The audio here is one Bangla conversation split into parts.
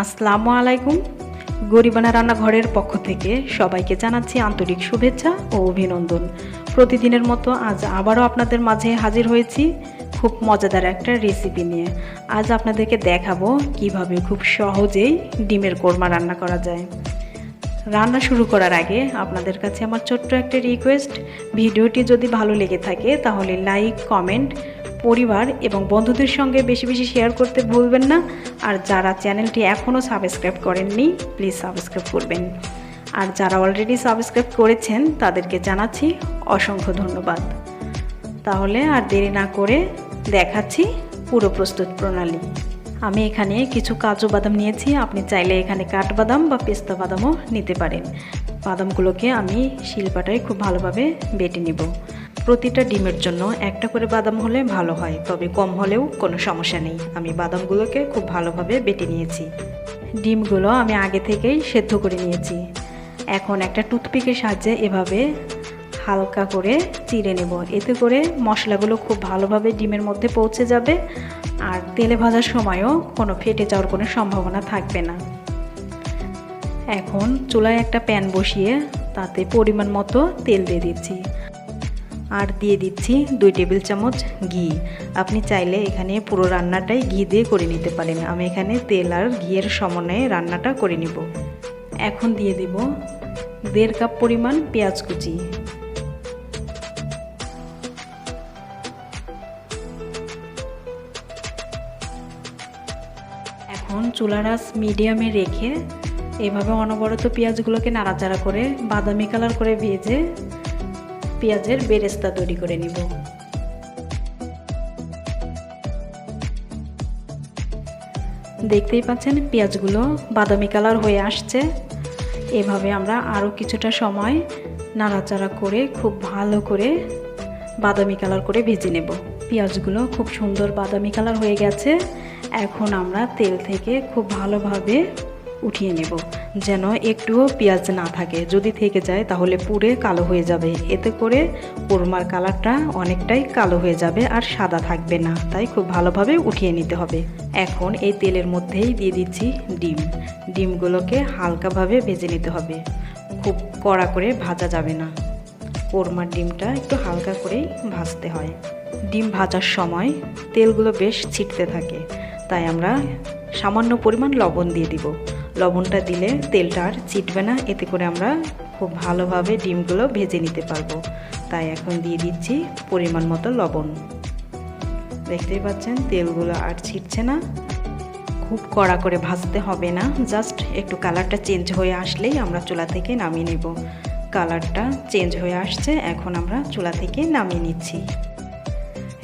আসসালামু আলাইকুম। গরিবানা রান্নাঘরের পক্ষ থেকে সবাইকে জানাচ্ছি আন্তরিক শুভেচ্ছা ও অভিনন্দন। প্রতিদিনের মতো আজ আবারও আপনাদের মাঝে হাজির হয়েছি খুব মজাদার একটা রেসিপি নিয়ে। আজ আপনাদেরকে দেখাবো কিভাবে খুব সহজেই ডিমের কোরমা রান্না করা যায়। রান্না শুরু করার আগে আপনাদের কাছে আমার ছোট্ট একটা রিকোয়েস্ট, ভিডিওটি যদি ভালো লেগে থাকে তাহলে লাইক, কমেন্ট, পরিবার এবং বন্ধুদের সঙ্গে বেশি বেশি শেয়ার করতে ভুলবেন না। আর যারা চ্যানেলটি এখনও সাবস্ক্রাইব করেননি প্লিজ সাবস্ক্রাইব করবেন। আর যারা অলরেডি সাবস্ক্রাইব করেছেন তাদেরকে জানাচ্ছি অসংখ্য ধন্যবাদ। তাহলে আর দেরি না করে দেখাচ্ছি পুরো প্রস্তুত প্রণালী। আমি এখানে কিছু কাজু বাদাম নিয়েছি, আপনি চাইলে এখানে কাঠবাদাম বা পেস্তা বাদামও নিতে পারেন। বাদামগুলোকে আমি শিলপাটায় খুব ভালোভাবে বেটে নেব। প্রতিটা ডিমের জন্য একটা করে বাদাম হলে ভালো হয়, তবে কম হলেও কোনো সমস্যা নেই। আমি বাদামগুলোকে খুব ভালোভাবে বেটে নিয়েছি। ডিমগুলো আমি আগে থেকেই সেদ্ধ করে নিয়েছি। এখন একটা টুথপিকের সাহায্যে এভাবে হালকা করে চিড়ে নেব, এতে করে মশলাগুলো খুব ভালোভাবে ডিমের মধ্যে পৌঁছে যাবে আর তেলে ভাজার সময়ও কোনো ফেটে যাওয়ার কোনো সম্ভাবনা থাকবে না। এখন চুলায় একটা প্যান বসিয়ে তাতে পরিমাণ মতো তেল দিয়ে দিচ্ছি আর দিয়ে দিচ্ছি 2 টেবিল চামচ ঘি। আপনি চাইলে এখানে পুরো রান্নাটাই ঘি দিয়ে করে নিতে পারেন। আমি এখানে তেল আর ঘিয়ের সমন্বয়ে রান্নাটা করে নিব। এখন দিয়ে দেব 1.5 কাপ পরিমাণ পেঁয়াজ কুচি। এখন চুলার আঁচ মিডিয়ামে রেখে এভাবে অনবরত পেঁয়াজগুলোকে নাড়াচাড়া করে বাদামি কালার করে ভেজে পেঁয়াজের বেরেস্তা তৈরি করে নিব। দেখতেই পাচ্ছেন পেঁয়াজগুলো বাদামি কালার হয়ে আসছে। এভাবে আমরা আরও কিছুটা সময় নাড়াচাড়া করে খুব ভালো করে বাদামি কালার করে ভেজে নেব। পেঁয়াজগুলো খুব সুন্দর বাদামি কালার হয়ে গেছে। এখন আমরা তেল থেকে খুব ভালোভাবে উঠিয়ে নেব, যেন একটুও পেঁয়াজ না থাকে। যদি থেকে যায় তাহলে পুড়ে কালো হয়ে যাবে, এতে করে কোরমার কালারটা অনেকটাই কালো হয়ে যাবে আর সাদা থাকবে না। তাই খুব ভালোভাবে উঠিয়ে নিতে হবে। এখন এই তেলের মধ্যেই দিয়ে দিচ্ছি ডিমগুলোকে হালকাভাবে ভেজে নিতে হবে, খুব কড়া করে ভাজা যাবে না। কোরমার ডিমটা একটু হালকা করেই ভাজতে হয়। ডিম ভাজার সময় তেলগুলো বেশ ছিটতে থাকে, তাই আমরা সামান্য পরিমাণ লবণ দিয়ে দিব। লবণটা দিলে তেলটা আর ছিটবে না, এতে করে আমরা খুব ভালোভাবে ডিমগুলো ভেজে নিতে পারবো। তাই এখন দিয়ে দিচ্ছি পরিমাণ মতো লবণ। দেখতেই পাচ্ছেন তেলগুলো আর ছিটছে না। খুব কড়া করে ভাজতে হবে না, জাস্ট একটু কালারটা চেঞ্জ হয়ে আসলেই আমরা চুলা থেকে নামিয়ে নেব। কালারটা চেঞ্জ হয়ে আসছে, এখন আমরা চুলা থেকে নামিয়ে নিচ্ছি।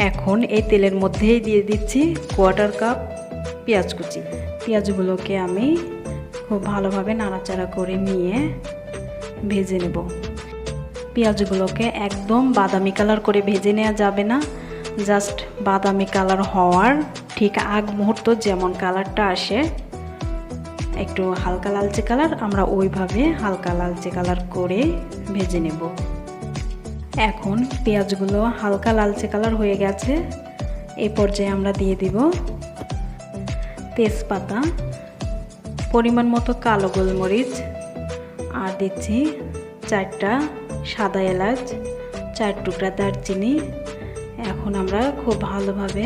এখন এই তেলের মধ্যেই দিয়ে দিচ্ছি 1/4 কাপ পেঁয়াজ কুচি। পেঁয়াজগুলোকে আমি খুব ভালোভাবে নাড়াচাড়া করে নিয়ে ভেজে নেব। পেঁয়াজগুলোকে একদম বাদামি কালার করে ভেজে নেওয়া যাবে না, জাস্ট বাদামি কালার হওয়ার ঠিক আগ মুহূর্ত যেমন কালারটা আসে, একটু হালকা লালচে কালার, আমরা ওইভাবে হালকা লালচে কালার করে ভেজে নেব। এখন পেঁয়াজগুলো হালকা লালচে কালার হয়ে গেছে। এই পর্যায়ে আমরা দিয়ে দিব তেজপাতা, পরিমাণ মতো কালো গোলমরিচ, আর দিচ্ছি 4টা সাদা এলাচ, 4 টুকরা দারচিনি। এখন আমরা খুব ভালোভাবে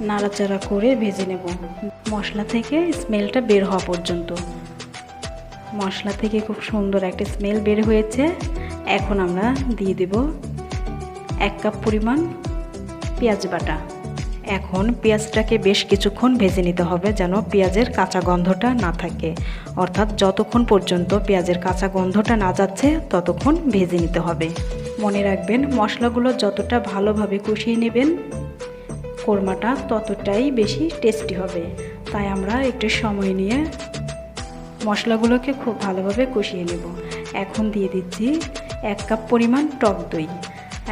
নাড়াচাড়া করে ভেজে নেব মশলা থেকে স্মেলটা বের হওয়া পর্যন্ত। মশলা থেকে খুব সুন্দর একটা স্মেল বের হয়েছে। এখন আমরা দিয়ে দেব 1 কাপ পরিমাণ পেঁয়াজ বাটা। এখন পেঁয়াজটাকে বেশ কিছুক্ষণ ভেজে নিতে হবে, যেন পেঁয়াজের কাঁচা গন্ধটা না থাকে। অর্থাৎ যতক্ষণ পর্যন্ত পেঁয়াজের কাঁচা গন্ধটা না যাচ্ছে ততক্ষণ ভেজে নিতে হবে। মনে রাখবেন, মশলাগুলো যতটা ভালোভাবে কষিয়ে নেবেন কোরমাটা ততটাই বেশি টেস্টি হবে। তাই আমরা একটু সময় নিয়ে মশলাগুলোকে খুব ভালোভাবে কষিয়ে নেব। এখন দিয়ে দিচ্ছি 1 কাপ পরিমাণ টক দই।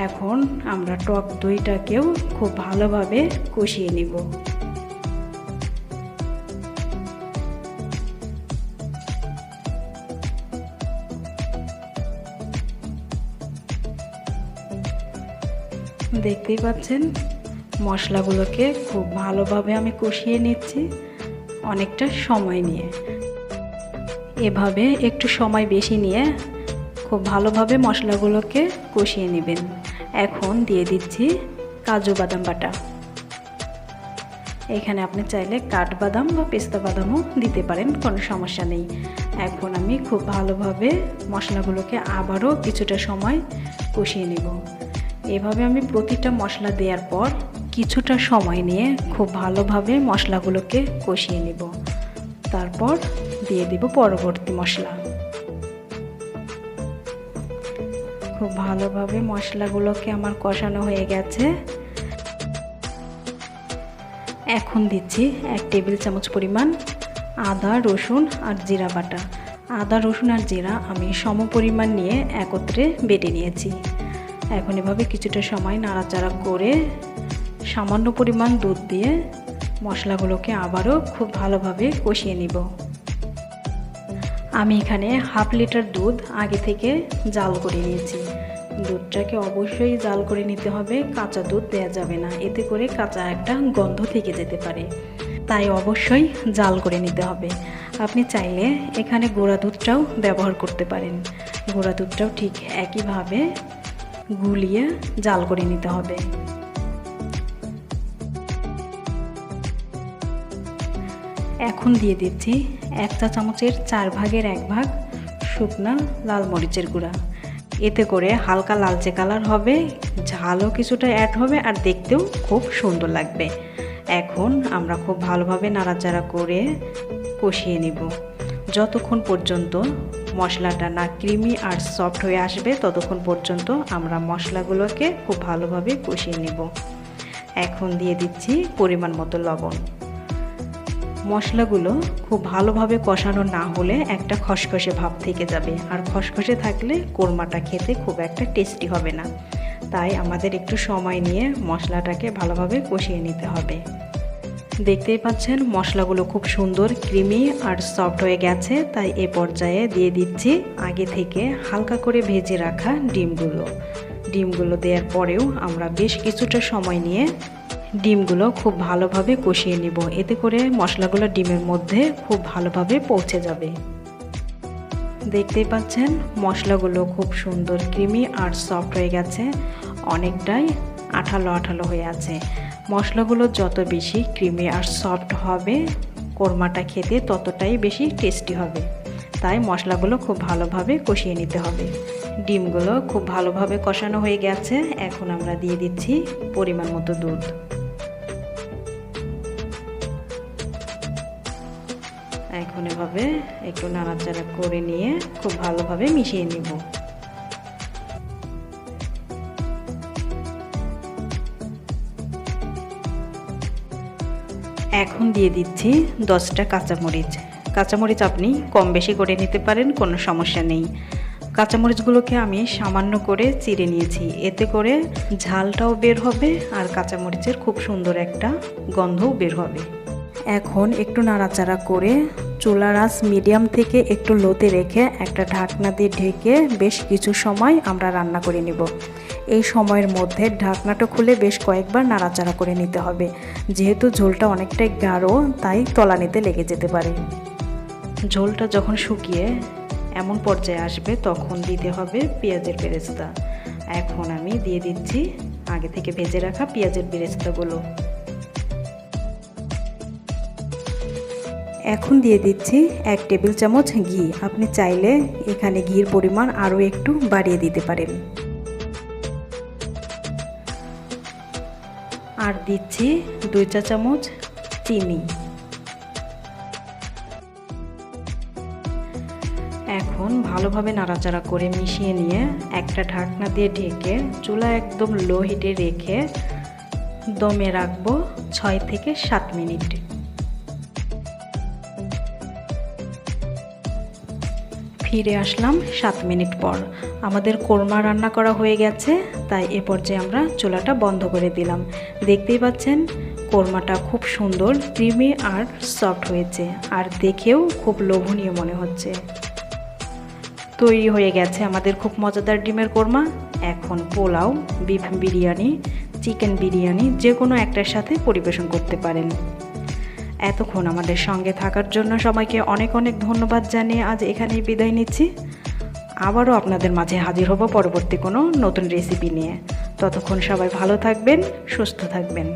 এখন আমরা টক দইটাকেও খুব ভালোভাবে কষিয়ে নেব। দেখতেই পাচ্ছেন মশলাগুলোকে খুব ভালোভাবে আমি কষিয়ে নিচ্ছি। অনেকটা সময় নিয়ে। এভাবে একটু সময় বেশি নিয়ে খুব ভালোভাবে মশলাগুলোকে কষিয়ে নেবেন। এখন দিয়ে দিচ্ছি কাজু বাদাম বাটা। এখানে আপনি চাইলে কাঠবাদাম বা পেস্তা বাদামও দিতে পারেন, কোনো সমস্যা নেই। এখন আমি খুব ভালোভাবে মশলাগুলোকে আবারও কিছুটা সময় কষিয়ে নেব। এভাবে আমি প্রতিটা মশলা দেওয়ার পর কিছুটা সময় নিয়ে খুব ভালোভাবে মশলাগুলোকে কষিয়ে নেব। তারপর দিয়ে দেব পরবর্তী মশলা। খুব ভালোভাবে মশলাগুলোকে আমার কষানো হয়ে গেছে। এখন দিচ্ছি 1 টেবিল চামচ পরিমাণ আদা, রসুন আর জিরা বাটা। আদা, রসুন আর জিরা আমি সম পরিমাণ নিয়ে একত্রে বেটে নিয়েছি। এখন এভাবে কিছুটা সময় নাড়াচাড়া করে সামান্য পরিমাণ দুধ দিয়ে মশলাগুলোকে আবারও খুব ভালোভাবে কষিয়ে নিব। আমি এখানে 1/2 লিটার দুধ আগে থেকে জাল করে নিয়েছি। দুধটাকে অবশ্যই জাল করে নিতে হবে, কাঁচা দুধ দেওয়া যাবে না, এতে করে কাঁচা একটা গন্ধ থেকে যেতে পারে, তাই অবশ্যই জাল করে নিতে হবে। আপনি চাইলে এখানে গুঁড়া দুধটাও ব্যবহার করতে পারেন। গুঁড়া দুধটাও ঠিক একইভাবে গুলিয়ে জাল করে নিতে হবে। এখন দিয়ে দিচ্ছি 1 চা চামচের 4 ভাগের 1 ভাগ শুকনা লাল মরিচের গুঁড়া। এতে করে হালকা লালচে কালার হবে, ঝালও কিছুটা অ্যাড হবে আর দেখতেও খুব সুন্দর লাগবে। এখন আমরা খুব ভালোভাবে নাড়াচাড়া করে কষিয়ে নেব যতক্ষণ পর্যন্ত মশলাটা না ক্রিমি আর সফট হয়ে আসবে, ততক্ষণ পর্যন্ত আমরা মশলাগুলোকে খুব ভালোভাবে কষিয়ে নেব। এখন দিয়ে দিচ্ছি পরিমাণ মতো লবণ। মশলাগুলো খুব ভালোভাবে কষানো না হলে একটা খসখসে ভাব থেকে যাবে, আর খসখসে থাকলে কোরমাটা খেতে খুব একটা টেস্টি হবে না। তাই আমাদের একটু সময় নিয়ে মশলাটাকে ভালোভাবে কষিয়ে নিতে হবে। দেখতেই পাচ্ছেন মশলাগুলো খুব সুন্দর ক্রিমি আর সফট হয়ে গেছে। তাই এ পর্যায়ে দিয়ে দিচ্ছি আগে থেকে হালকা করে ভেজে রাখা ডিমগুলো দেওয়ার পরেও আমরা বেশ কিছুটা সময় নিয়ে ডিমগুলো খুব ভালোভাবে কষিয়ে নিব। এতে করে মশলাগুলো ডিমের মধ্যে খুব ভালোভাবে পৌঁছে যাবে। দেখতেই পাচ্ছেন মশলাগুলো খুব সুন্দর ক্রিমি আর সফট হয়ে গেছে, অনেকটাই আঠালো আঠালো হয়ে আছে। মশলাগুলো যত বেশি ক্রিমি আর সফট হবে কোরমাটা খেতে ততটাই বেশি টেস্টি হবে। তাই মশলাগুলো খুব ভালোভাবে কষিয়ে নিতে হবে। ডিমগুলো খুব ভালোভাবে কষানো হয়ে গেছে। এখন আমরা দিয়ে দিচ্ছি পরিমাণ মতো দুধ। এখন এভাবে একটু নাড়াচাড়া করে নিয়ে খুব ভালোভাবে মিশিয়ে নিব। এখন দিয়ে দিচ্ছি 10টা কাঁচামরিচ। কাঁচামরিচ আপনি কম বেশি করে নিতে পারেন, কোনো সমস্যা নেই। কাঁচামরিচগুলোকে আমি সামান্য করে চিড়ে নিয়েছি, এতে করে ঝালটাও বের হবে আর কাঁচামরিচের খুব সুন্দর একটা গন্ধও বের হবে। এখন একটু নাড়াচাড়া করে চুলার আঁচ মিডিয়াম থেকে একটু লোতে রেখে একটা ঢাকনা দিয়ে ঢেকে বেশ কিছু সময় আমরা রান্না করে নেব। এই সময়ের মধ্যে ঢাকনাটা খুলে বেশ কয়েকবার নাড়াচাড়া করে নিতে হবে, যেহেতু ঝোলটা অনেকটাই গাঢ় তাই তলানিতে লেগে যেতে পারে। ঝোলটা যখন শুকিয়ে এমন পর্যায়ে আসবে তখন দিতে হবে পেঁয়াজের বেরেস্তা। এখন আমি দিয়ে দিচ্ছি আগে থেকে ভেজে রাখা পেঁয়াজের বেরেস্তাগুলো। এখন দিয়ে দিচ্ছি 1 টেবিল চামচ ঘি। আপনি চাইলে এখানে ঘির পরিমাণ আরও একটু বাড়িয়ে দিতে পারেন। আর দিচ্ছি 2 চা চামচ চিনি। এখন ভালোভাবে নাড়াচাড়া করে মিশিয়ে নিয়ে একটা ঢাকনা দিয়ে ঢেকে চুলা একদম লো হিটে রেখে দমে রাখবো 6 থেকে 7 মিনিট। ফিরে আসলাম 7 মিনিট পর। আমাদের কোরমা রান্না করা হয়ে গেছে, তাই এ পর্যায়ে আমরা চুলাটা বন্ধ করে দিলাম। দেখতেই পাচ্ছেন কোরমাটা খুব সুন্দর ক্রিমি আর সফট হয়েছে, আর দেখেও খুব লোভনীয় মনে হচ্ছে। তৈরি হয়ে গেছে আমাদের খুব মজাদার ডিমের কোরমা। এখন পোলাও, বিফ বিরিয়ানি, চিকেন বিরিয়ানি যে কোনো একটার সাথে পরিবেশন করতে পারেন। এতক্ষণ আমাদের সঙ্গে থাকার জন্য সবাইকে অনেক অনেক ধন্যবাদ জানিয়ে আজ এখানেই বিদায় নিচ্ছি। আবারও আপনাদের মাঝে হাজির হব পরবর্তী কোনো নতুন রেসিপি নিয়ে। ততক্ষণ সবাই ভালো থাকবেন, সুস্থ থাকবেন।